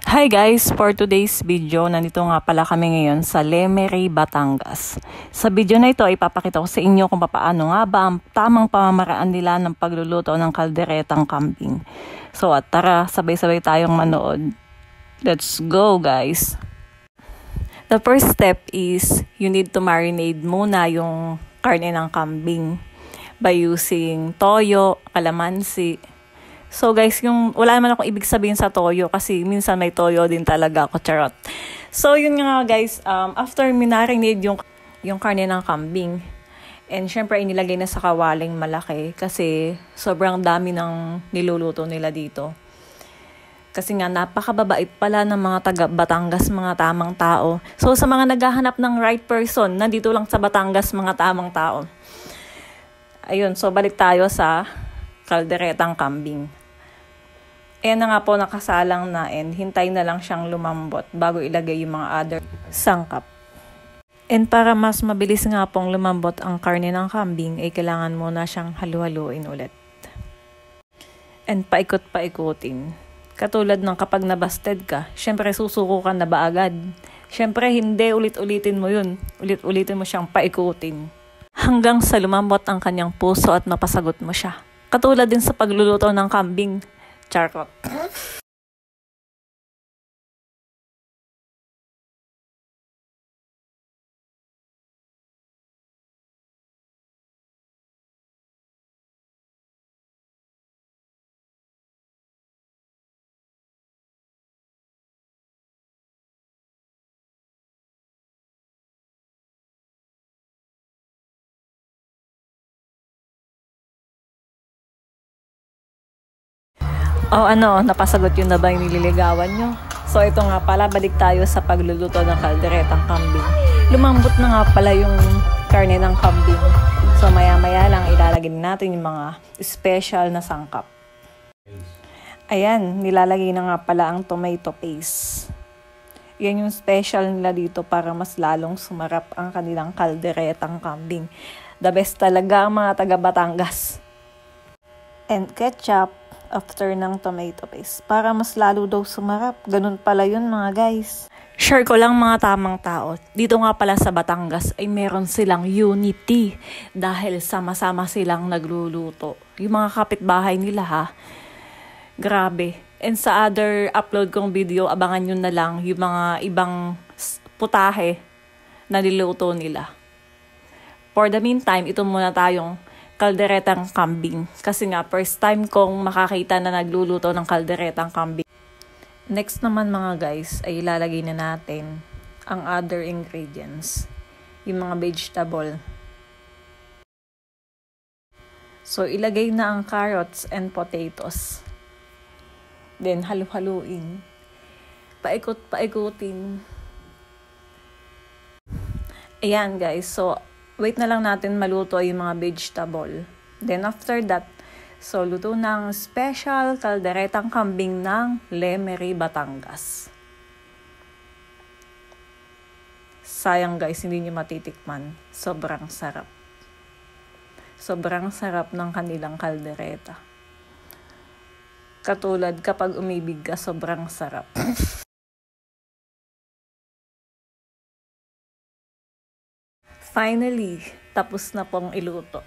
Hi guys! For today's video, nandito nga pala kami ngayon sa Lemery, Batangas. Sa video na ito, ipapakita ko sa inyo kung paano nga ba ang tamang pamamaraan nila ng pagluluto ng kalderetang kambing. So at tara, sabay-sabay tayong manood. Let's go guys! The first step is, you need to marinate muna yung karne ng kambing by using toyo, kalamansi. So guys, wala naman akong ibig sabihin sa toyo kasi minsan may toyo din talaga ako, charot. So yun nga guys, after minarinade yung karne ng kambing, and syempre inilagay na sa kawaling malaki kasi sobrang dami ng niluluto nila dito. Kasi nga napakababait pala ng mga taga Batangas, mga tamang tao. So sa mga naghahanap ng right person, nandito lang sa Batangas mga tamang tao. Ayun, so balik tayo sa kalderetang kambing. Ayan na nga po, nakasalang na, and hintay na lang siyang lumambot bago ilagay yung mga other sangkap. And para mas mabilis nga pong lumambot ang karne ng kambing, ay kailangan muna siyang halu-haluin ulit. And paikot-paikutin. Katulad ng kapag nabasted ka, syempre susuko ka na ba agad? Syempre hindi, ulit-ulitin mo yun. Ulit-ulitin mo siyang paikutin. Hanggang sa lumambot ang kanyang puso at mapasagot mo siya. Katulad din sa pagluluto ng kambing. Charot. Napasagot yun na ba yung nililigawan nyo? So ito nga pala, balik tayo sa pagluluto ng kalderetang kambing. Lumambot na nga pala yung karne ng kambing. So maya-maya lang ilalagay natin yung mga special na sangkap. Ayan, nilalagay na nga pala ang tomato paste. Yan yung special nila dito para mas lalong sumarap ang kanilang kalderetang kambing. The best talaga ang mga taga Batangas. And ketchup after ng tomato paste para mas lalo daw sumarap. Ganun pala yun mga guys. Share ko lang mga tamang tao. Dito nga pala sa Batangas ay meron silang unity dahil sama-sama silang nagluluto. Yung mga kapitbahay nila ha. Grabe. And sa other upload kong video, abangan nyo na lang yung mga ibang putahe na niluto nila. For the meantime, ito muna tayong kalderetang kambing. Kasi nga, first time kong makakita na nagluluto ng kalderetang kambing. Next naman mga guys, ay ilalagay na natin ang other ingredients. Yung mga vegetable. So, ilagay na ang carrots and potatoes. Then, halu-haluin. Paikot-paikutin. Ayan guys, so wait na lang natin maluto yung mga vegetable. Then after that, so luto ng special kalderetang kambing ng Lemery, Batangas. Sayang guys, hindi nyo matitikman. Sobrang sarap. Sobrang sarap ng kanilang kaldereta. Katulad kapag umibig ka, sobrang sarap. Finally, tapos na pong iluto.